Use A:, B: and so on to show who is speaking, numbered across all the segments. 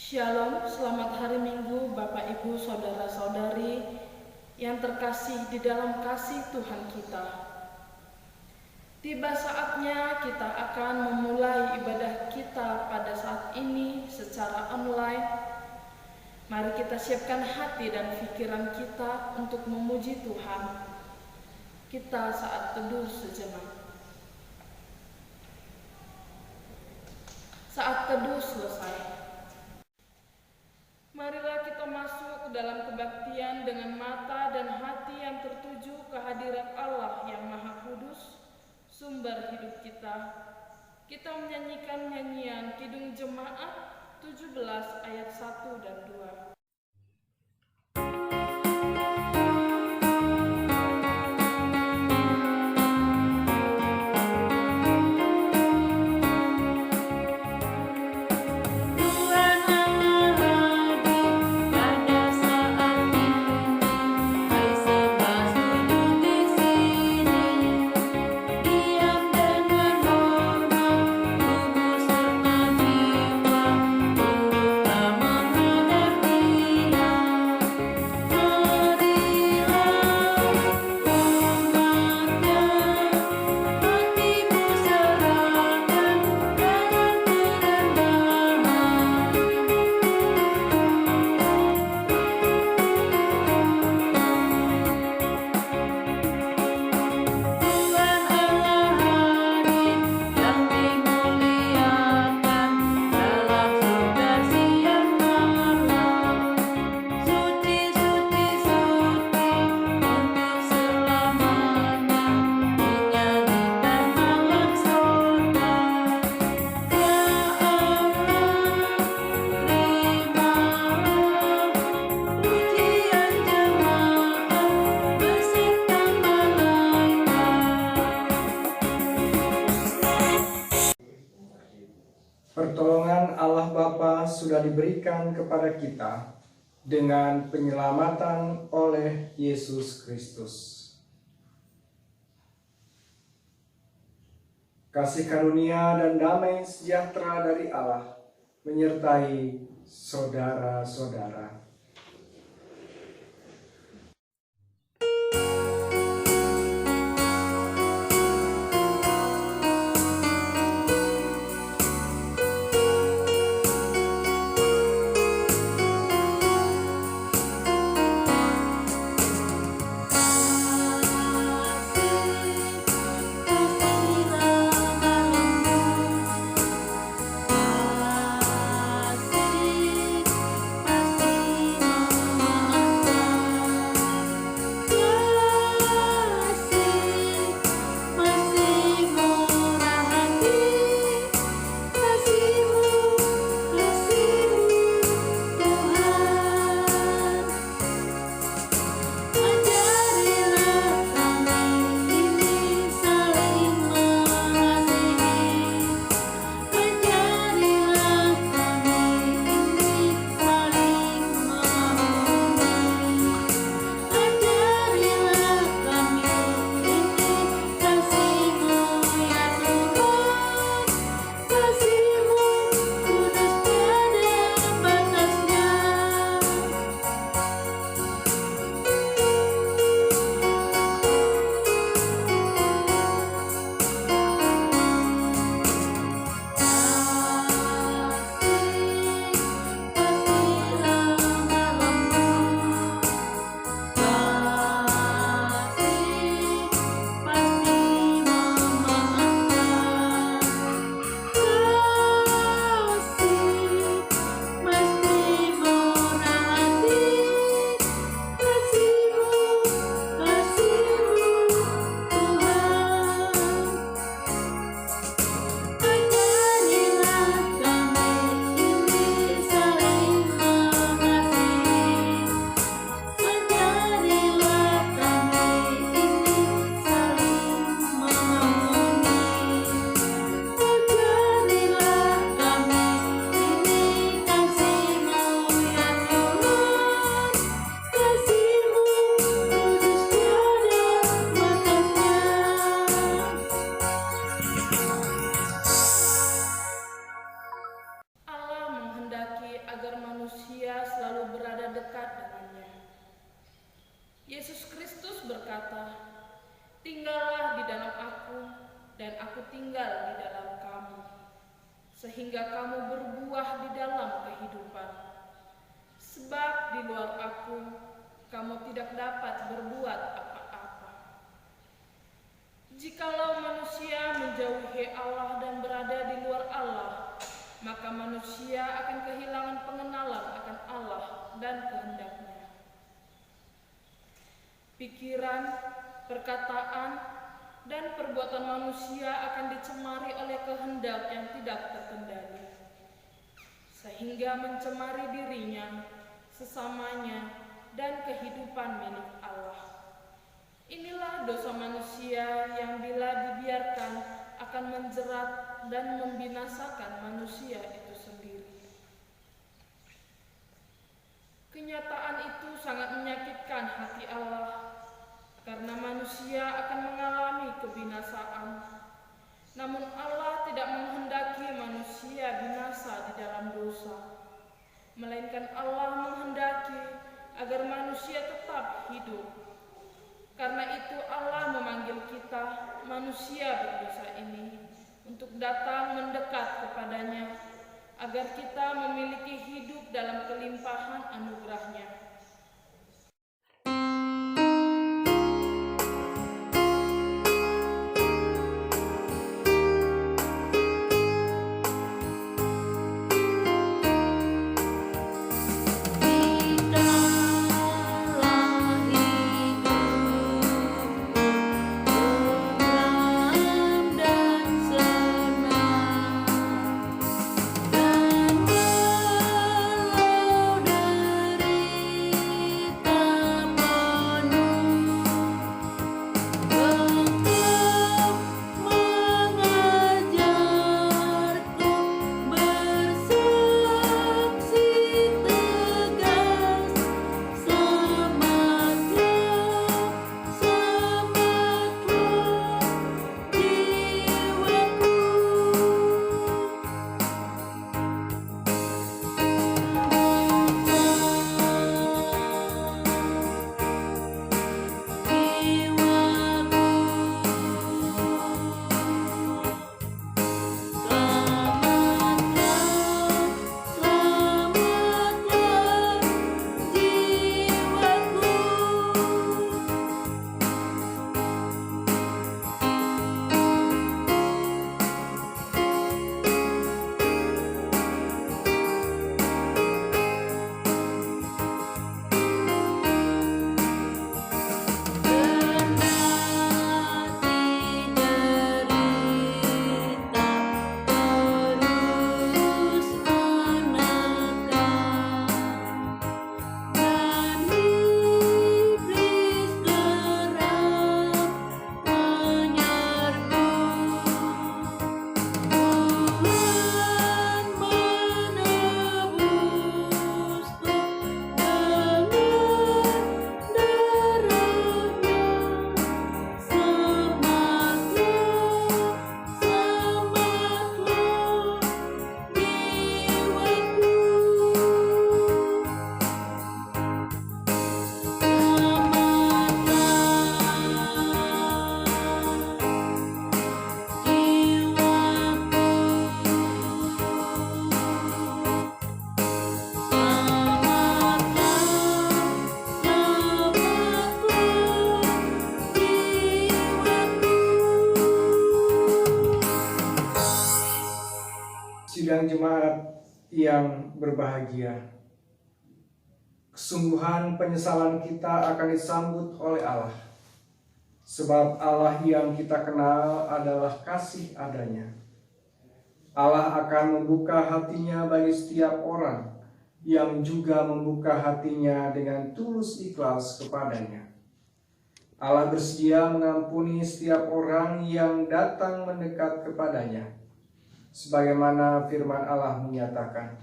A: Shalom, selamat hari Minggu Bapak Ibu Saudara-saudari yang terkasih di dalam kasih Tuhan kita. Tiba saatnya kita akan memulai ibadah kita pada saat ini secara online. Mari kita siapkan hati dan pikiran kita untuk memuji Tuhan. Kita saat teduh sejenak. Saat teduh selesai. Marilah kita masuk ke dalam kebaktian dengan mata dan hati yang tertuju ke hadirat Allah yang Maha Kudus, sumber hidup kita. Kita menyanyikan nyanyian Kidung Jemaat 17 ayat 1 dan 2.
B: Pertolongan Allah Bapa sudah diberikan kepada kita dengan penyelamatan oleh Yesus Kristus. Kasih karunia dan damai sejahtera dari Allah menyertai saudara-saudara.
C: Kasih
A: dan aku tinggal di dalam kamu, sehingga kamu berbuah di dalam kehidupan. Sebab di luar aku, kamu tidak dapat berbuat apa-apa. Jikalau manusia menjauhi Allah dan berada di luar Allah, maka manusia akan kehilangan pengenalan akan Allah dan kehendaknya. Pikiran, perkataan, dan perbuatan manusia akan dicemari oleh kehendak yang tidak terkendali, sehingga mencemari dirinya, sesamanya, dan kehidupan milik Allah. Inilah dosa manusia yang bila dibiarkan akan menjerat dan membinasakan manusia itu sendiri. Kenyataan itu sangat menyakitkan hati Allah, karena manusia akan mengalami kebinasaan. Namun Allah tidak menghendaki manusia binasa di dalam dosa, melainkan Allah menghendaki agar manusia tetap hidup. Karena itu Allah memanggil kita, manusia berdosa ini, untuk datang mendekat kepadanya, agar kita memiliki hidup dalam kelimpahan anugerah-Nya.
B: Sidang jemaat yang berbahagia, kesungguhan penyesalan kita akan disambut oleh Allah, sebab Allah yang kita kenal adalah kasih adanya. Allah akan membuka hatinya bagi setiap orang yang juga membuka hatinya dengan tulus ikhlas kepadanya. Allah bersedia mengampuni setiap orang yang datang mendekat kepadanya. Sebagaimana firman Allah menyatakan,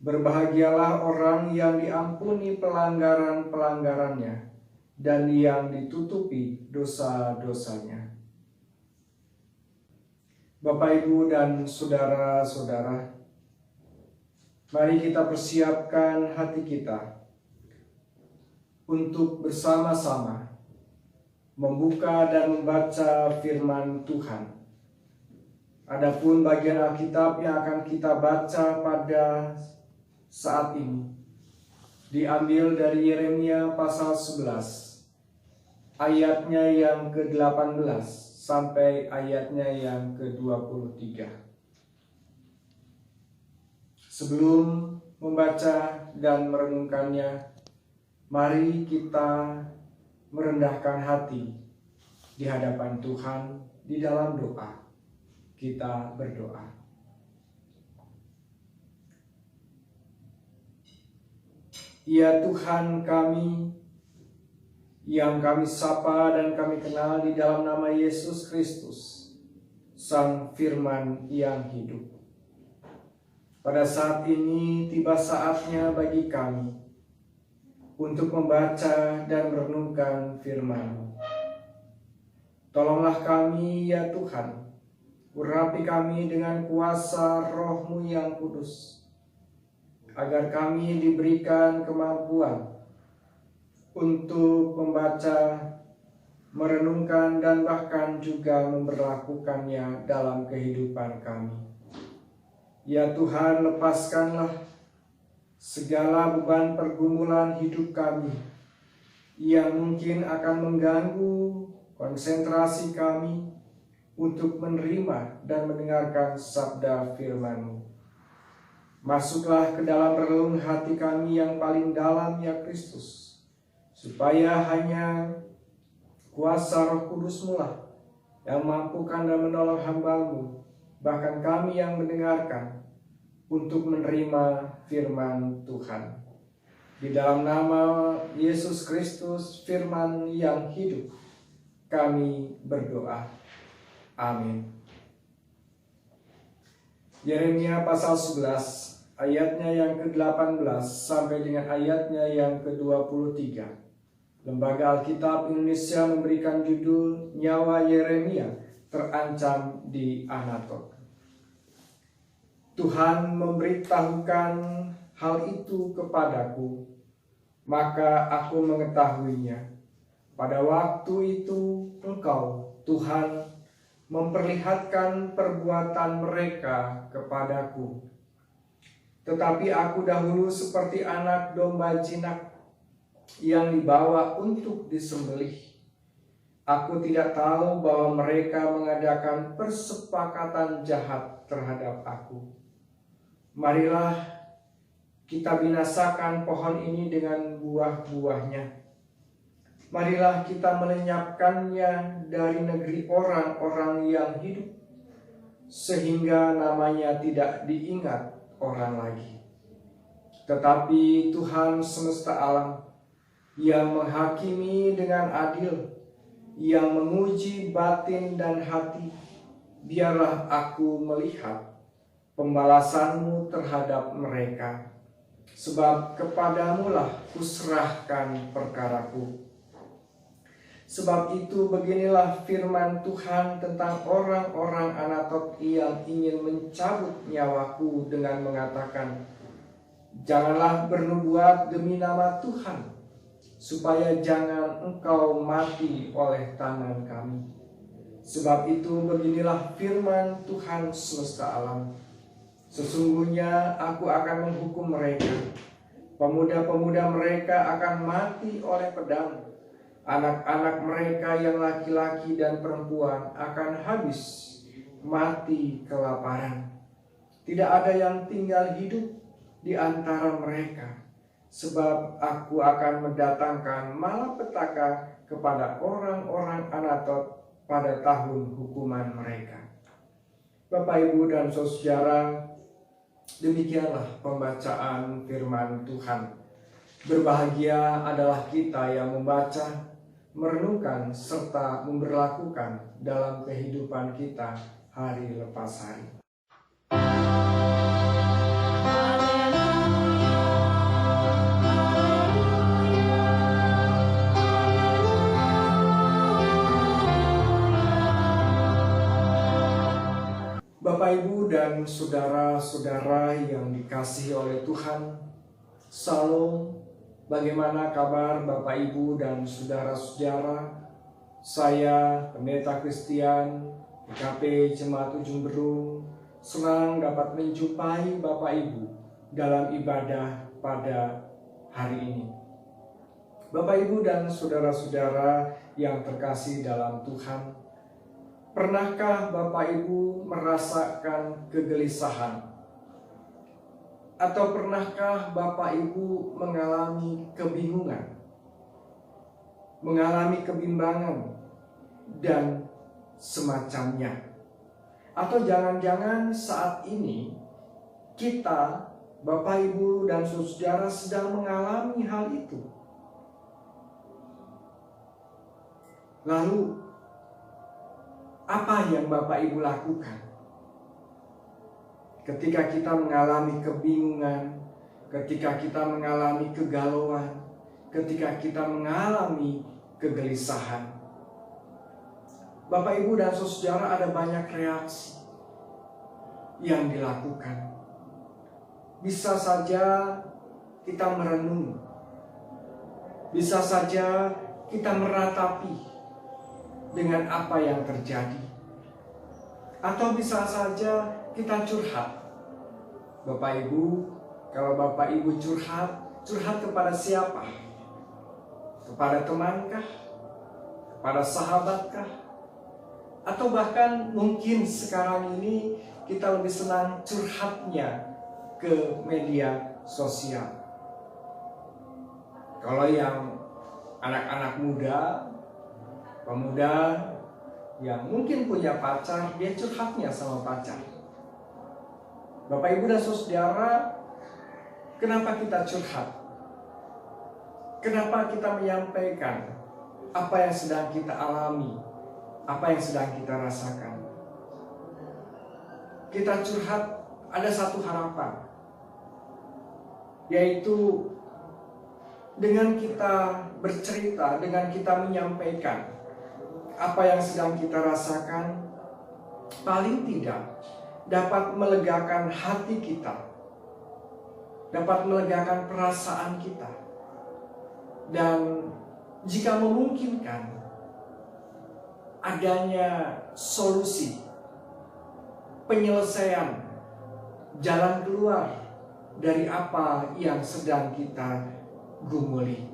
B: berbahagialah orang yang diampuni pelanggaran-pelanggarannya dan yang ditutupi dosa-dosanya. Bapak, Ibu, dan saudara-saudara, mari kita persiapkan hati kita untuk bersama-sama membuka dan membaca firman Tuhan Adapun bagian Alkitab yang akan kita baca pada saat ini diambil dari Yeremia pasal 11, ayatnya yang ke-18 sampai ayatnya yang ke-23. Sebelum membaca dan merenungkannya, mari kita merendahkan hati di hadapan Tuhan di dalam doa. Kita berdoa. Ya Tuhan kami, yang kami sapa dan kami kenal di dalam nama Yesus Kristus, Sang Firman yang hidup. Pada saat ini tiba saatnya bagi kami untuk membaca dan merenungkan firman-Mu. Tolonglah kami ya Tuhan, urapi kami dengan kuasa Roh-Mu yang kudus, agar kami diberikan kemampuan untuk membaca, merenungkan, dan bahkan juga memberlakukannya dalam kehidupan kami. Ya Tuhan, lepaskanlah segala beban pergumulan hidup kami yang mungkin akan mengganggu konsentrasi kami untuk menerima dan mendengarkan sabda firman-Mu. Masuklah ke dalam relung hati kami yang paling dalam ya Kristus, supaya hanya kuasa Roh Kudus-Mu lah yang mampukan dan menolong hamba-Mu, bahkan kami yang mendengarkan, untuk menerima firman Tuhan. Di dalam nama Yesus Kristus, firman yang hidup, kami berdoa. Amin. Yeremia pasal 11, ayatnya yang ke-18 sampai dengan ayatnya yang ke-23. Lembaga Alkitab Indonesia memberikan judul Nyawa Yeremia Terancam di Anatot. Tuhan memberitahukan hal itu kepadaku, maka aku mengetahuinya. Pada waktu itu Engkau, Tuhan, memperlihatkan perbuatan mereka kepadaku. Tetapi aku dahulu seperti anak domba jinak yang dibawa untuk disembelih. Aku tidak tahu bahwa mereka mengadakan persepakatan jahat terhadap aku. Marilah kita binasakan pohon ini dengan buah-buahnya. Marilah kita melenyapkannya dari negeri orang-orang yang hidup, sehingga namanya tidak diingat orang lagi. Tetapi Tuhan semesta alam yang menghakimi dengan adil, yang menguji batin dan hati, biarlah aku melihat pembalasan-Mu terhadap mereka, sebab kepadamu-lah kuserahkan perkaraku. Sebab itu beginilah firman Tuhan tentang orang-orang Anatot yang ingin mencabut nyawaku dengan mengatakan, janganlah bernubuat demi nama Tuhan, supaya jangan engkau mati oleh tangan kami. Sebab itu beginilah firman Tuhan semesta alam, sesungguhnya aku akan menghukum mereka. Pemuda-pemuda mereka akan mati oleh pedang. Anak-anak mereka yang laki-laki dan perempuan akan habis mati kelaparan. Tidak ada yang tinggal hidup di antara mereka, sebab aku akan mendatangkan malapetaka kepada orang-orang Anatot pada tahun hukuman mereka. Bapak, Ibu, dan saudara, demikianlah pembacaan firman Tuhan. Berbahagia adalah kita yang membaca, merenungkan, serta memberlakukan dalam kehidupan kita hari lepas hari. Bapak, Ibu, dan saudara-saudara yang dikasihi oleh Tuhan, Salam. Bagaimana kabar Bapak, Ibu, dan saudara-saudara? Saya Pendeta Christian GKP Jemaat Ujung Berung senang dapat menjumpai Bapak Ibu dalam ibadah pada hari ini. Bapak Ibu dan saudara-saudara yang terkasih dalam Tuhan, pernahkah Bapak Ibu merasakan kegelisahan? Atau pernahkah Bapak Ibu mengalami kebingungan, mengalami kebimbangan, dan semacamnya? Atau jangan-jangan saat ini kita, Bapak Ibu dan saudara, sedang mengalami hal itu. Lalu, apa yang Bapak Ibu lakukan ketika kita mengalami kebingungan, ketika kita mengalami kegalauan, ketika kita mengalami kegelisahan? Bapak Ibu dan saudara, ada banyak reaksi yang dilakukan. Bisa saja kita merenung, bisa saja kita meratapi dengan apa yang terjadi, atau bisa saja kita curhat. Bapak Ibu, kalau Bapak Ibu curhat kepada siapa? Kepada temankah? Kepada sahabatkah? Atau bahkan mungkin sekarang ini kita lebih senang curhatnya ke media sosial. Kalau yang anak-anak muda, pemuda yang mungkin punya pacar, dia curhatnya sama pacar. Bapak Ibu dan saudara, kenapa kita curhat? Kenapa kita menyampaikan apa yang sedang kita alami, apa yang sedang kita rasakan? Kita curhat ada satu harapan, yaitu dengan kita bercerita, dengan kita menyampaikan apa yang sedang kita rasakan, paling tidak dapat melegakan hati kita, dapat melegakan perasaan kita, dan jika memungkinkan adanya solusi, penyelesaian, jalan keluar dari apa yang sedang kita gumuli.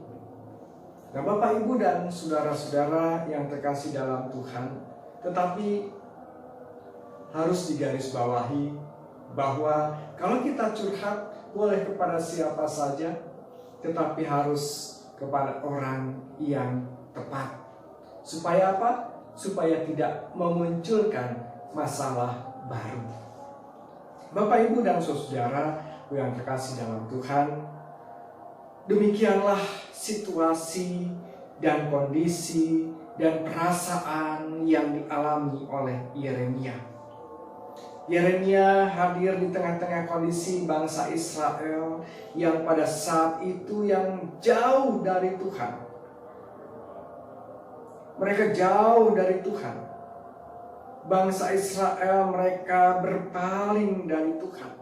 B: Nah, Bapak Ibu dan saudara-saudara yang terkasih dalam Tuhan, tetapi harus digarisbawahi bahwa kalau kita curhat boleh kepada siapa saja, tetapi harus kepada orang yang tepat. Supaya apa? Supaya tidak memunculkan masalah baru. Bapak Ibu dan saudara yang terkasih dalam Tuhan, demikianlah situasi dan kondisi dan perasaan yang dialami oleh Yeremia. Yeremia hadir di tengah-tengah kondisi bangsa Israel yang pada saat itu yang jauh dari Tuhan. Mereka jauh dari Tuhan. Bangsa Israel mereka berpaling dari Tuhan.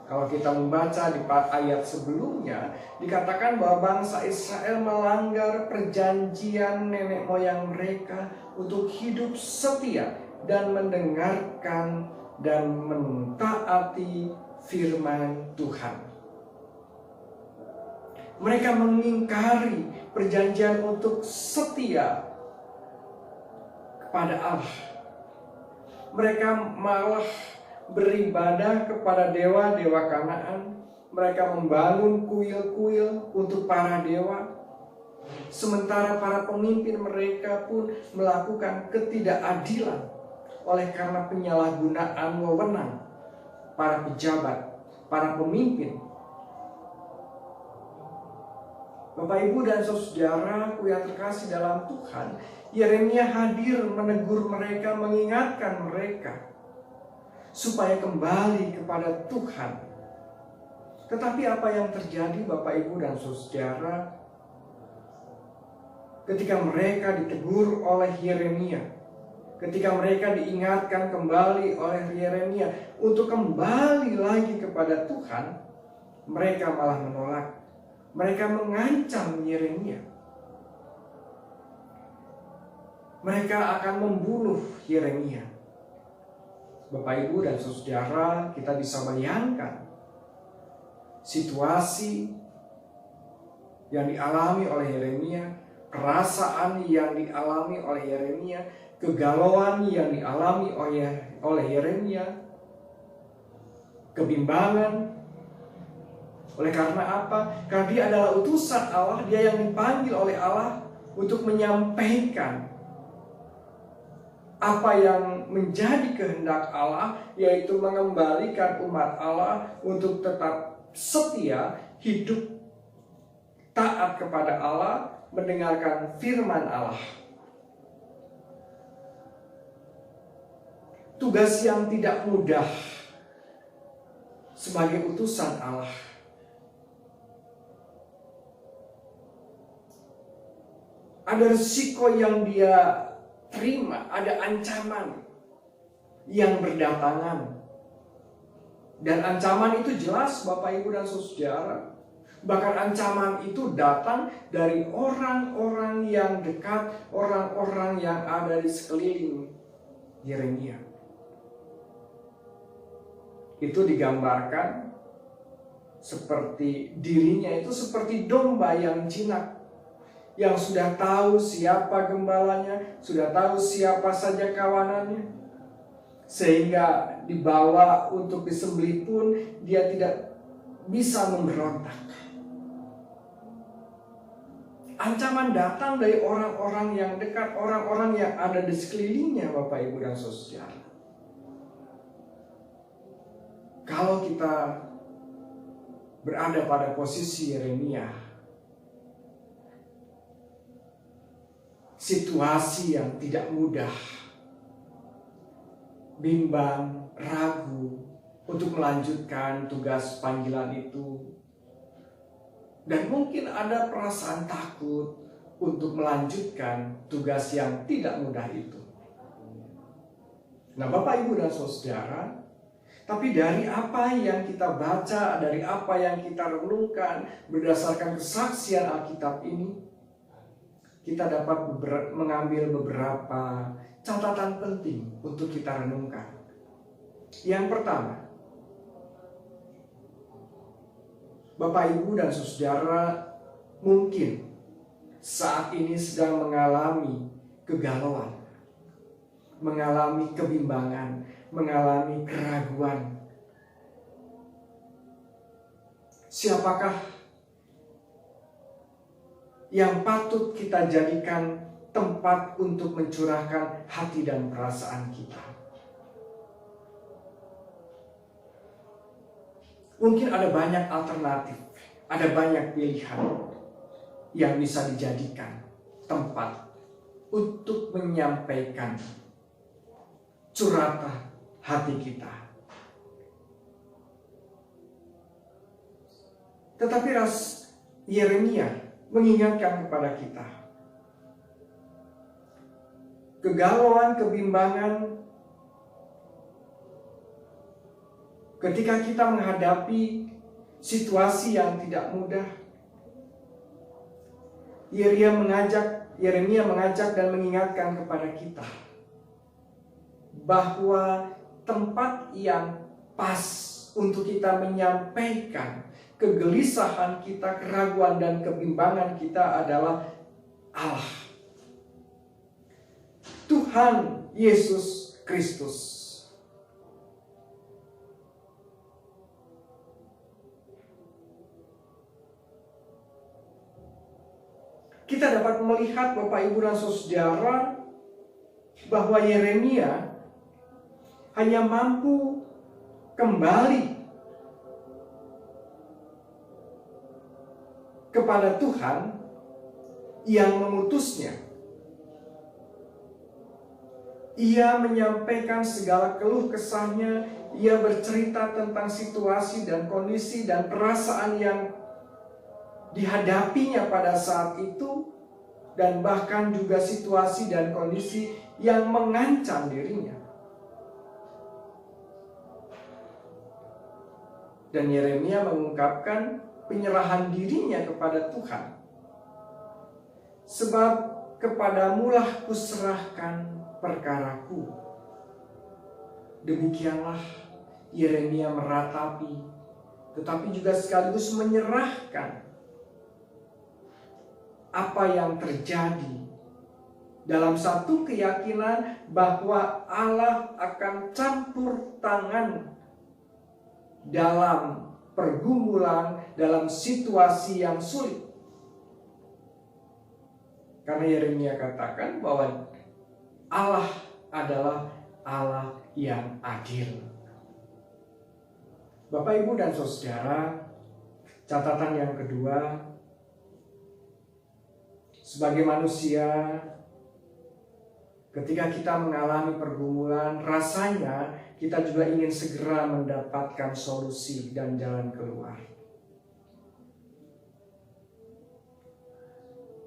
B: Kalau kita membaca di ayat sebelumnya, dikatakan bahwa bangsa Israel melanggar perjanjian nenek moyang mereka untuk hidup setia dan mendengarkan dan mentaati firman Tuhan. Mereka mengingkari perjanjian untuk setia kepada Allah. Mereka malah beribadah kepada dewa-dewa Kanaan. Mereka membangun kuil-kuil untuk para dewa. Sementara para pemimpin mereka pun melakukan ketidakadilan oleh karena penyalahgunaan wewenang para pejabat, para pemimpin. Bapak Ibu dan saudara yang terkasih dalam Tuhan, Yeremia hadir menegur mereka, mengingatkan mereka supaya kembali kepada Tuhan. Tetapi apa yang terjadi Bapak Ibu dan saudara ketika mereka ditegur oleh Yeremia, ketika mereka diingatkan kembali oleh Yeremia untuk kembali lagi kepada Tuhan, mereka malah menolak. Mereka mengancam Yeremia. Mereka akan membunuh Yeremia. Bapak, Ibu, dan saudara, kita bisa bayangkan situasi yang dialami oleh Yeremia, perasaan yang dialami oleh Yeremia, kegalauan yang dialami oleh Yeremia, kebimbangan. Oleh karena apa? Karena dia adalah utusan Allah, dia yang dipanggil oleh Allah untuk menyampaikan apa yang menjadi kehendak Allah, yaitu mengembalikan umat Allah untuk tetap setia, hidup taat kepada Allah, mendengarkan firman Allah. Tugas yang tidak mudah sebagai utusan Allah. Ada risiko yang dia terima, ada ancaman yang berdatangan. Dan ancaman itu jelas, Bapak, Ibu, dan saudara. Bahkan ancaman itu datang dari orang-orang yang dekat, orang-orang yang ada di sekeliling Yeremia. Itu digambarkan seperti dirinya itu seperti domba yang jinak, yang sudah tahu siapa gembalanya, sudah tahu siapa saja kawanannya, sehingga dibawa untuk disembelih pun dia tidak bisa memberontak. Ancaman datang dari orang-orang yang dekat, orang-orang yang ada di sekelilingnya, Bapak, Ibu, dan saudara. Kalau kita berada pada posisi Yeremia, situasi yang tidak mudah, bimbang, ragu untuk melanjutkan tugas panggilan itu, dan mungkin ada perasaan takut untuk melanjutkan tugas yang tidak mudah itu. Nah, Bapak, Ibu, dan saudara, tapi dari apa yang kita baca, dari apa yang kita renungkan berdasarkan kesaksian Alkitab ini, kita dapat mengambil beberapa catatan penting untuk kita renungkan. Yang pertama, Bapak, Ibu, dan saudara mungkin saat ini sedang mengalami kegalauan, mengalami kebimbangan, mengalami keraguan. Siapakah yang patut kita jadikan tempat untuk mencurahkan hati dan perasaan kita? Mungkin ada banyak alternatif, ada banyak pilihan yang bisa dijadikan tempat untuk menyampaikan curhatan hati kita. Tetapi Yeremia mengingatkan kepada kita, kegalauan, kebimbangan ketika kita menghadapi situasi yang tidak mudah. Yeremia mengajak dan mengingatkan kepada kita bahwa tempat yang pas untuk kita menyampaikan kegelisahan kita, keraguan dan kebimbangan kita adalah Allah, Tuhan Yesus Kristus. Kita dapat melihat, Bapak, Ibu, dan saudara, bahwa Yeremia hanya mampu kembali kepada Tuhan yang mengutusnya. Ia menyampaikan segala keluh kesahnya, ia bercerita tentang situasi dan kondisi dan perasaan yang dihadapinya pada saat itu, dan bahkan juga situasi dan kondisi yang mengancam dirinya. Dan Yeremia mengungkapkan penyerahan dirinya kepada Tuhan. Sebab kepadamulah kuserahkan perkaraku. Demikianlah Yeremia meratapi, tetapi juga sekaligus menyerahkan apa yang terjadi dalam satu keyakinan bahwa Allah akan campur tangan dalam pergumulan, dalam situasi yang sulit. Karena Yeremia katakan bahwa Allah adalah Allah yang adil. Bapak, Ibu, dan Saudara, catatan yang kedua, sebagai manusia, ketika kita mengalami pergumulan, rasanya kita juga ingin segera mendapatkan solusi dan jalan keluar.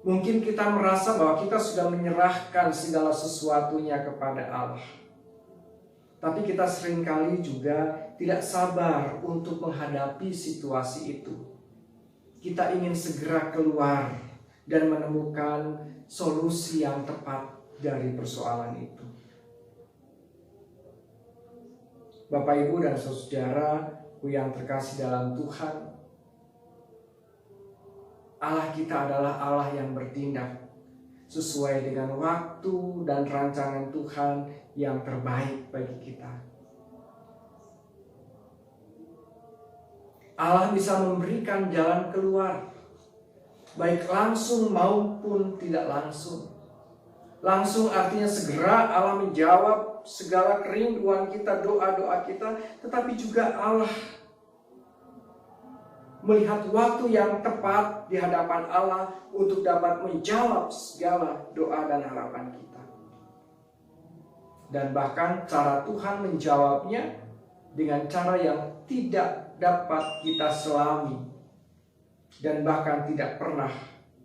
B: Mungkin kita merasa bahwa kita sudah menyerahkan segala sesuatunya kepada Allah. Tapi kita seringkali juga tidak sabar untuk menghadapi situasi itu. Kita ingin segera keluar dan menemukan solusi yang tepat dari persoalan itu. Bapak, Ibu, dan saudaraku yang terkasih dalam Tuhan, Allah kita adalah Allah yang bertindak sesuai dengan waktu dan rancangan Tuhan yang terbaik bagi kita. Allah bisa memberikan jalan keluar, baik langsung maupun tidak langsung. Langsung artinya segera Allah menjawab segala kerinduan kita, doa-doa kita, tetapi juga Allah melihat waktu yang tepat di hadapan Allah untuk dapat menjawab segala doa dan harapan kita. Dan bahkan cara Tuhan menjawabnya dengan cara yang tidak dapat kita selami dan bahkan tidak pernah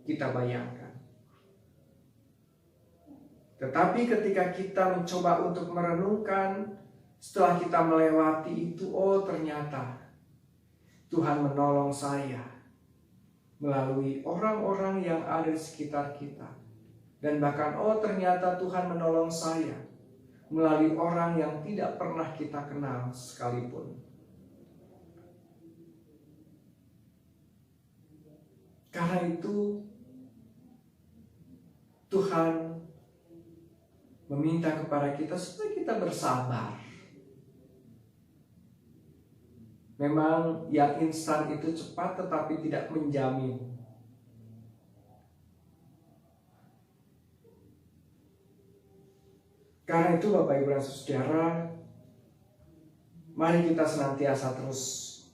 B: kita bayangkan. Tetapi ketika kita mencoba untuk merenungkan, setelah kita melewati itu, oh ternyata Tuhan menolong saya melalui orang-orang yang ada di sekitar kita. Dan bahkan oh ternyata Tuhan menolong saya melalui orang yang tidak pernah kita kenal sekalipun. Karena itu Tuhan meminta kepada kita supaya kita bersabar. Memang yang instan itu cepat tetapi tidak menjamin. Karena itu Bapak, Ibu, dan Saudara, mari kita senantiasa terus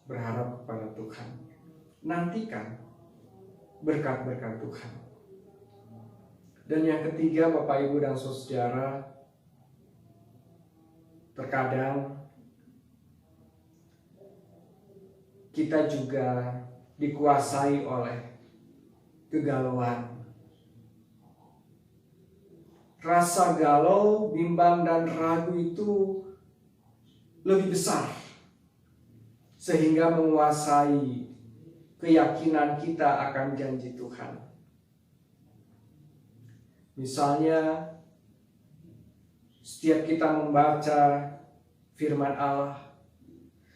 B: berharap kepada Tuhan. Nantikan berkat-berkat Tuhan. Dan yang ketiga Bapak, Ibu, dan Saudara, terkadang kita juga dikuasai oleh kegalauan. Rasa galau, bimbang, dan ragu itu lebih besar, sehingga menguasai keyakinan kita akan janji Tuhan. Misalnya, setiap kita membaca firman Allah,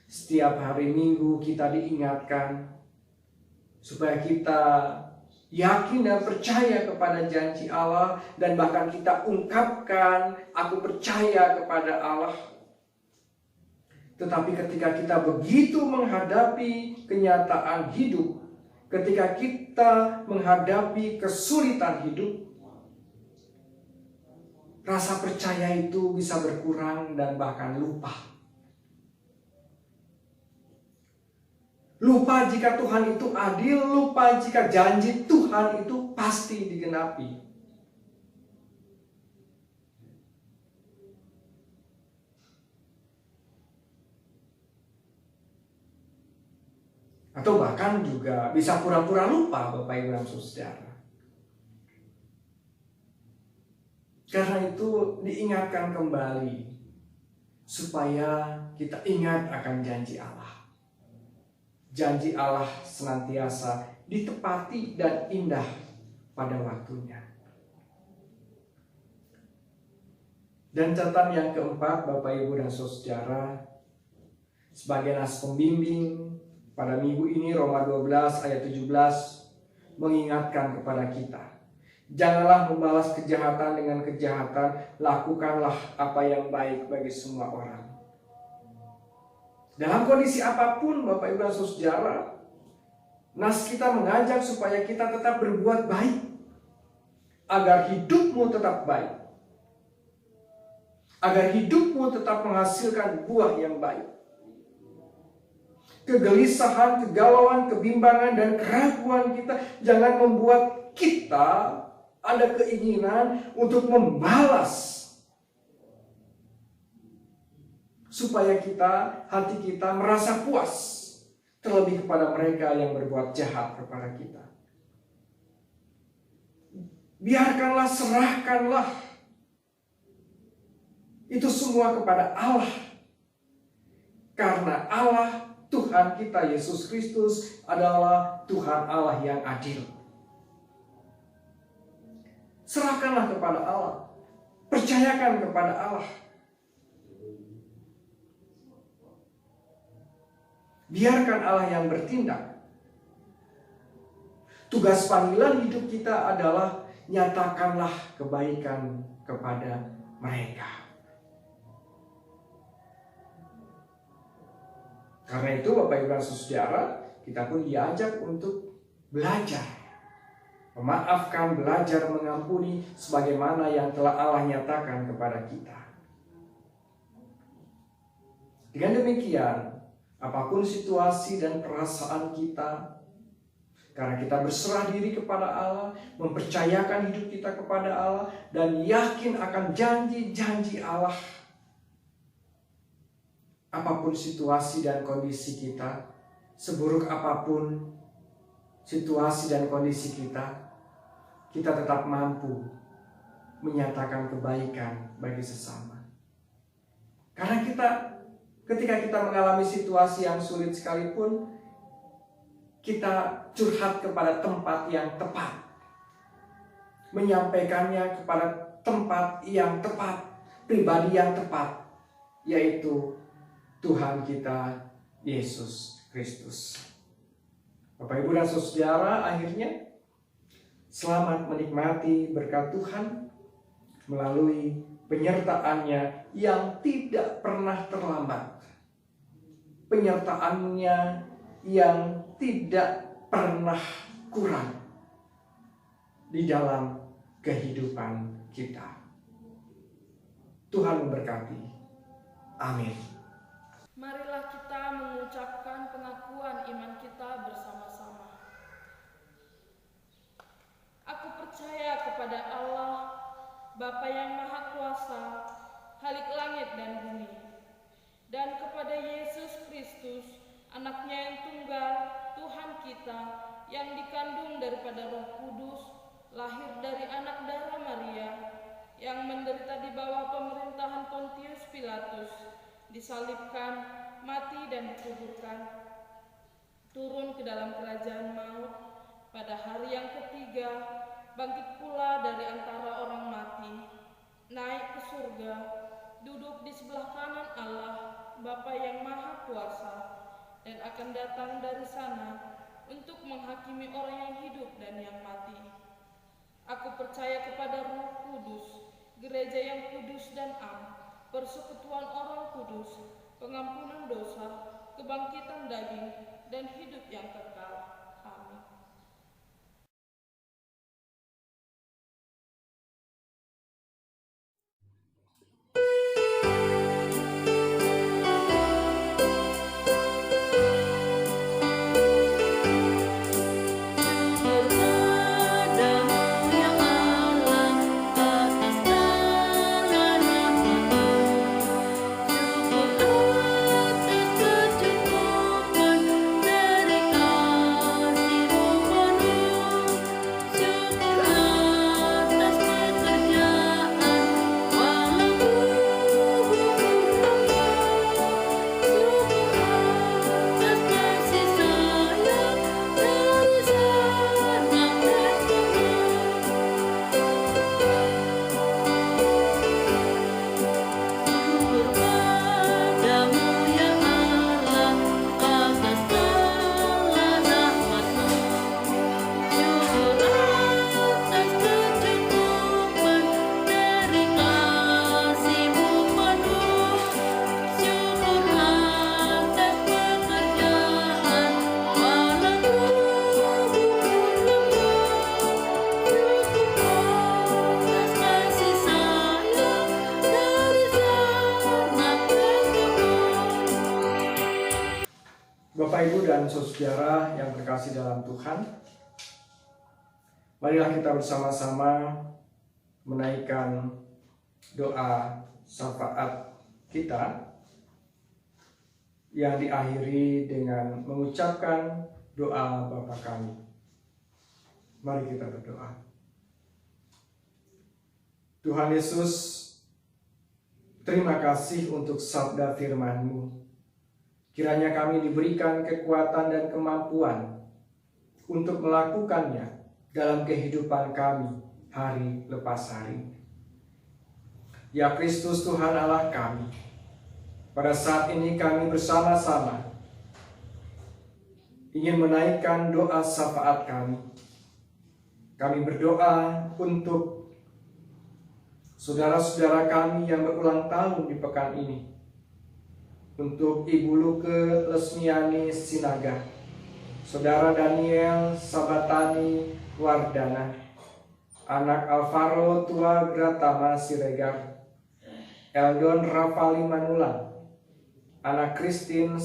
B: setiap hari Minggu kita diingatkan supaya kita yakin dan percaya kepada janji Allah, dan bahkan kita ungkapkan, aku percaya kepada Allah. Tetapi ketika kita begitu menghadapi kenyataan hidup, ketika kita menghadapi kesulitan hidup, rasa percaya itu bisa berkurang dan bahkan lupa. Lupa jika Tuhan itu adil, lupa jika janji Tuhan itu pasti digenapi. Atau bahkan juga bisa pura-pura lupa, Bapak, Ibu, dan Saudara. Karena itu diingatkan kembali supaya kita ingat akan janji Allah. Janji Allah senantiasa ditepati dan indah pada waktunya. Dan catatan yang keempat, Bapak, Ibu, dan Saudara, sebagai nas pembimbing pada minggu ini, Roma 12 ayat 17 mengingatkan kepada kita, janganlah membalas kejahatan dengan kejahatan, lakukanlah apa yang baik bagi semua orang. Dalam kondisi apapun, Bapak, Ibu, dan Saudara, nas kita mengajak supaya kita tetap berbuat baik, agar hidupmu tetap baik, agar hidupmu tetap menghasilkan buah yang baik. Kegelisahan, kegalauan, kebimbangan, dan keraguan kita jangan membuat kita ada keinginan untuk membalas, supaya hati kita merasa puas, terlebih kepada mereka yang berbuat jahat kepada kita. Biarkanlah, serahkanlah itu semua kepada Allah, karena Allah Tuhan kita Yesus Kristus adalah Tuhan Allah yang adil. Serahkanlah kepada Allah, percayakan kepada Allah. Biarkan Allah yang bertindak. Tugas panggilan hidup kita adalah nyatakanlah kebaikan kepada mereka. Karena itu, Bapak, Ibu, dan Saudara, kita pun diajak untuk belajar memaafkan, belajar mengampuni sebagaimana yang telah Allah nyatakan kepada kita. Dengan demikian, apapun situasi dan perasaan kita, karena kita berserah diri kepada Allah, mempercayakan hidup kita kepada Allah, dan yakin akan janji-janji Allah, apapun situasi dan kondisi kita, seburuk apapun situasi dan kondisi kita tetap mampu menyatakan kebaikan bagi sesama. Karena ketika kita mengalami situasi yang sulit sekalipun, kita curhat kepada tempat yang tepat, menyampaikannya kepada tempat yang tepat, pribadi yang tepat, yaitu Tuhan kita Yesus Kristus. Bapak, Ibu, dan Saudara, akhirnya selamat menikmati berkat Tuhan melalui penyertaannya yang tidak pernah terlambat, penyertaannya yang tidak pernah kurang di dalam kehidupan kita. Tuhan memberkati. Amin.
A: Marilah kita mengucapkan pengakuan iman kita bersama-sama. Aku percaya kepada Allah, Bapa yang Maha Kuasa, Khalik langit dan bumi, dan kepada Yesus Kristus, Anaknya yang tunggal, Tuhan kita, yang dikandung daripada Roh Kudus, lahir dari anak darah Maria, yang menderita di bawah pemerintahan Pontius Pilatus, disalibkan, mati dan dikuburkan, turun ke dalam kerajaan maut, pada hari yang ketiga bangkit pula dari antara orang mati, naik ke surga, duduk di sebelah kanan Allah, Bapa yang Maha Kuasa, dan akan datang dari sana untuk menghakimi orang yang hidup dan yang mati. Aku percaya kepada Roh Kudus, gereja yang kudus dan am, persekutuan orang kudus, pengampunan dosa, kebangkitan daging, dan hidup yang kekal. Amin.
C: Syukur atas kecukupan dari
B: dan saudara yang terkasih dalam Tuhan, marilah kita bersama-sama menaikkan doa syafaat kita yang diakhiri dengan mengucapkan doa Bapa kami. Mari kita berdoa. Tuhan Yesus, terima kasih untuk sabda firman-Mu. Kiranya kami diberikan kekuatan dan kemampuan untuk melakukannya dalam kehidupan kami hari lepas hari. Ya Kristus Tuhan Allah kami, pada saat ini kami bersama-sama ingin menaikkan doa syafaat kami. Kami berdoa untuk saudara-saudara kami yang berulang tahun di pekan ini. Untuk Ibu Luke Lesmiani Sinaga, Saudara Daniel Sabatani Wardana, anak Alvaro Tua Gratama Siregar, Eldon Rafali Manulang, anak Christine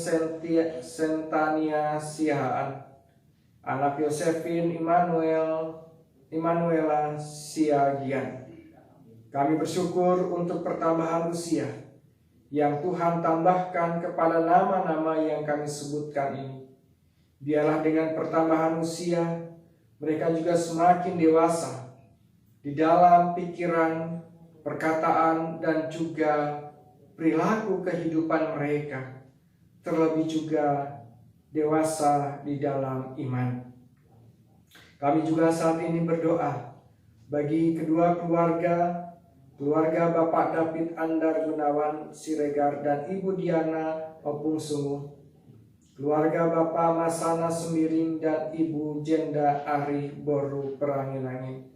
B: Sentania Sihaan, anak Yosefin Immanuela Siagian. Kami bersyukur untuk pertambahan usia yang Tuhan tambahkan kepada nama-nama yang kami sebutkan ini. Biarlah dengan pertambahan usia, mereka juga semakin dewasa di dalam pikiran, perkataan, dan juga perilaku kehidupan mereka. Terlebih juga dewasa di dalam iman. Kami juga saat ini berdoa bagi kedua keluarga Bapak David Andar Gunawan Siregar dan Ibu Diana Opung Sungu, keluarga Bapak Masana Semiring dan Ibu Jenda Ari Boru Perangin-angin.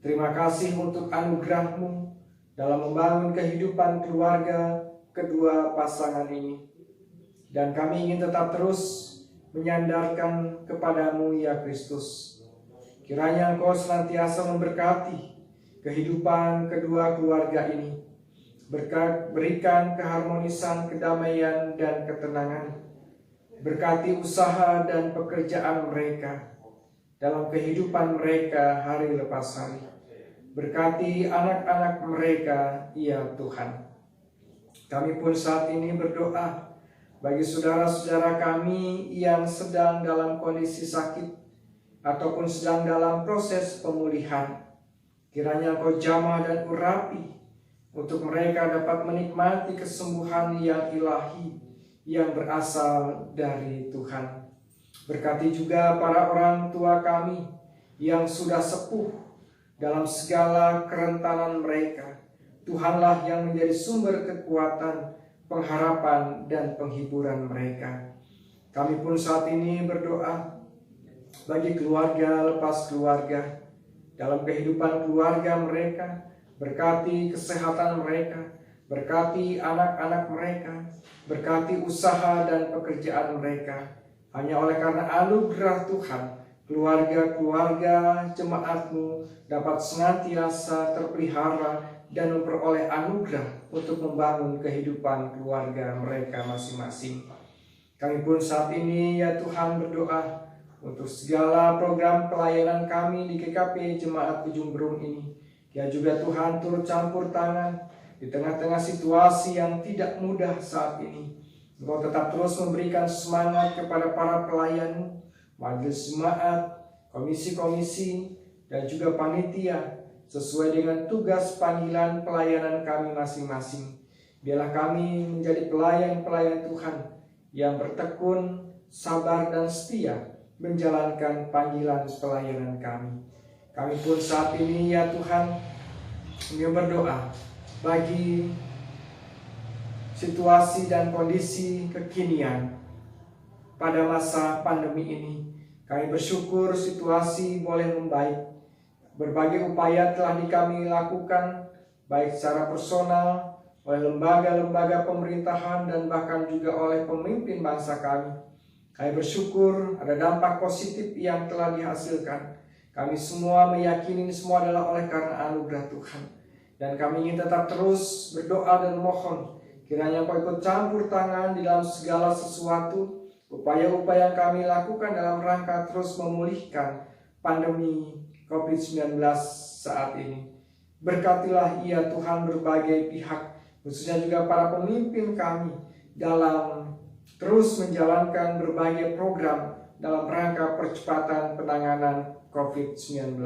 B: Terima kasih untuk anugerah-Mu dalam membangun kehidupan keluarga kedua pasangan ini. Dan kami ingin tetap terus menyandarkan kepadamu ya Kristus. Kiranya Engkau senantiasa memberkati kehidupan kedua keluarga ini, berikan keharmonisan, kedamaian, dan ketenangan. Berkati usaha dan pekerjaan mereka dalam kehidupan mereka hari lepas hari. Berkati anak-anak mereka, ya Tuhan. Kami pun saat ini berdoa bagi saudara-saudara kami yang sedang dalam kondisi sakit ataupun sedang dalam proses pemulihan. Kiranya Engkau jamah dan urapi untuk mereka dapat menikmati kesembuhan yang ilahi yang berasal dari Tuhan. Berkati juga para orang tua kami yang sudah sepuh dalam segala kerentanan mereka. Tuhanlah yang menjadi sumber kekuatan, pengharapan, dan penghiburan mereka. Kami pun saat ini berdoa bagi keluarga lepas keluarga, dalam kehidupan keluarga mereka, berkati kesehatan mereka, berkati anak-anak mereka, berkati usaha dan pekerjaan mereka. Hanya oleh karena anugerah Tuhan, keluarga-keluarga jemaat-Mu dapat senantiasa terpelihara dan memperoleh anugerah untuk membangun kehidupan keluarga mereka masing-masing. Kami pun saat ini ya Tuhan berdoa untuk segala program pelayanan kami di GKP Jemaat Ujung Berung ini. Ya juga Tuhan turut campur tangan di tengah-tengah situasi yang tidak mudah saat ini. Engkau tetap terus memberikan semangat kepada para pelayan, majelis jemaat, komisi-komisi, dan juga panitia sesuai dengan tugas panggilan pelayanan kami masing-masing. Biarlah kami menjadi pelayan-pelayan Tuhan yang bertekun, sabar, dan setia menjalankan panggilan pelayanan kami. Kami pun saat ini ya Tuhan kami berdoa bagi situasi dan kondisi kekinian pada masa pandemi ini. Kami bersyukur situasi boleh membaik. Berbagai upaya telah kami lakukan baik secara personal, oleh lembaga-lembaga pemerintahan, dan bahkan juga oleh pemimpin bangsa kami. Kami bersyukur ada dampak positif yang telah dihasilkan. Kami semua meyakini ini semua adalah oleh karena anugerah Tuhan. Dan kami ingin tetap terus berdoa dan mohon kiranya Engkau ikut campur tangan di dalam segala sesuatu upaya-upaya yang kami lakukan dalam rangka terus memulihkan pandemi COVID-19 saat ini. Berkatilah ia Tuhan berbagai pihak, khususnya juga para pemimpin kami dalam terus menjalankan berbagai program dalam rangka percepatan penanganan COVID-19.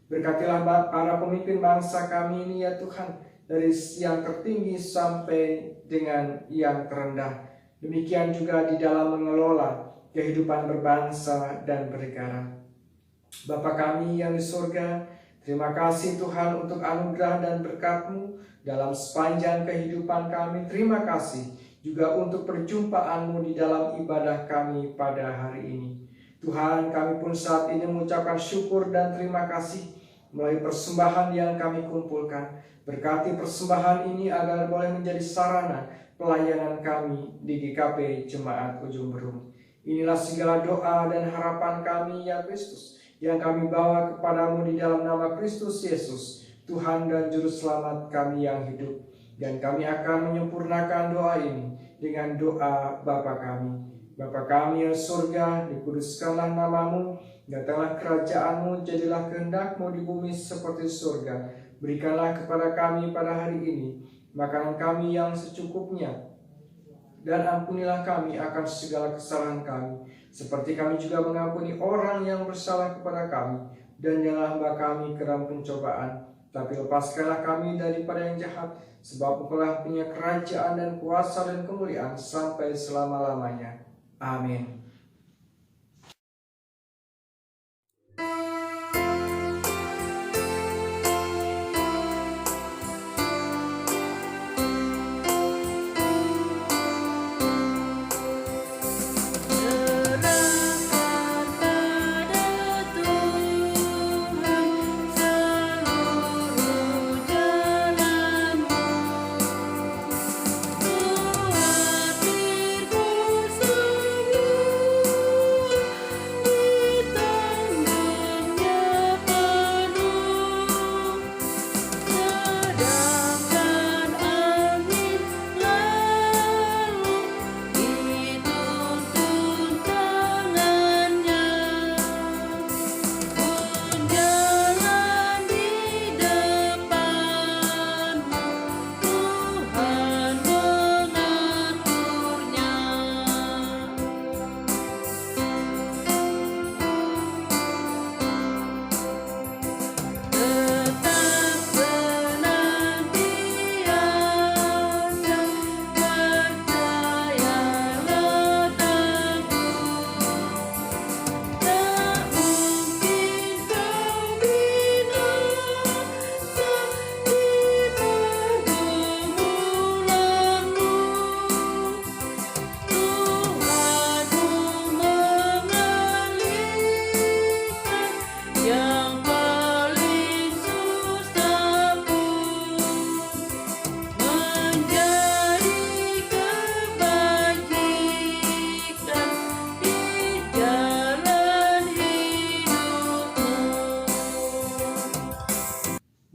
B: Berkatilah para pemimpin bangsa kami ini ya Tuhan, dari yang tertinggi sampai dengan yang terendah. Demikian juga di dalam mengelola kehidupan berbangsa dan bernegara. Bapa kami yang di surga, terima kasih Tuhan untuk anugerah dan berkat-Mu dalam sepanjang kehidupan kami. Terima kasih juga untuk perjumpaan-Mu di dalam ibadah kami pada hari ini. Tuhan, kami pun saat ini mengucapkan syukur dan terima kasih melalui persembahan yang kami kumpulkan. Berkati persembahan ini agar boleh menjadi sarana pelayanan kami di GKP Jemaat Ujung Berung. Inilah segala doa dan harapan kami ya Kristus, yang kami bawa kepadamu di dalam nama Kristus Yesus, Tuhan dan Juru Selamat kami yang hidup. Dan kami akan menyempurnakan doa ini dengan doa Bapa kami. Bapa kami yang surga, dikuduskanlah namamu, datanglah kerajaanmu, jadilah kehendak-Mu di bumi seperti surga. Berikanlah kepada kami pada hari ini makanan kami yang secukupnya, dan ampunilah kami akan segala kesalahan kami, seperti kami juga mengampuni orang yang bersalah kepada kami. Dan janganlah hamba kami ke dalam pencobaan, tapi lepaskanlah kami daripada yang jahat, sebab Engkau punya kerajaan dan kuasa dan kemuliaan sampai selama-lamanya. Amin.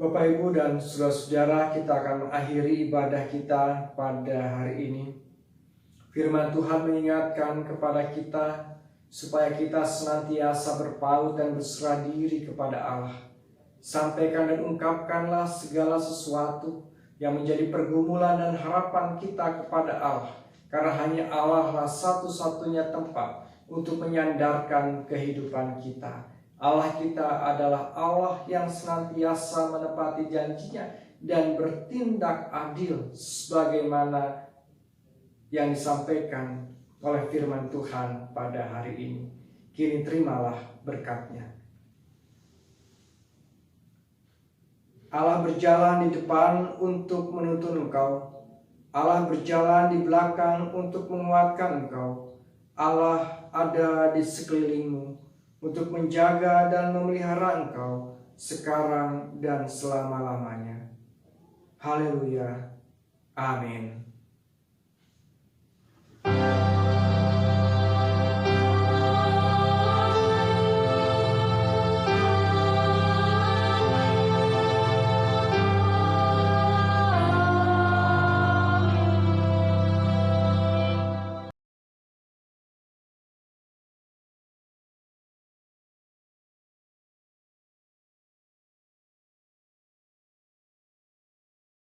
B: Bapak, Ibu, dan saudara-saudara, kita akan mengakhiri ibadah kita pada hari ini. Firman Tuhan mengingatkan kepada kita supaya kita senantiasa berpaut dan berserah diri kepada Allah. Sampaikan dan ungkapkanlah segala sesuatu yang menjadi pergumulan dan harapan kita kepada Allah, karena hanya Allah lah satu-satunya tempat untuk menyandarkan kehidupan kita. Allah kita adalah Allah yang senantiasa menepati janjinya dan bertindak adil sebagaimana yang disampaikan oleh firman Tuhan pada hari ini. Kini terimalah berkat-Nya. Allah berjalan di depan untuk menuntun engkau. Allah berjalan di belakang untuk menguatkan engkau. Allah ada di sekelilingmu untuk menjaga dan memelihara engkau sekarang dan selama-lamanya. Haleluya. Amin.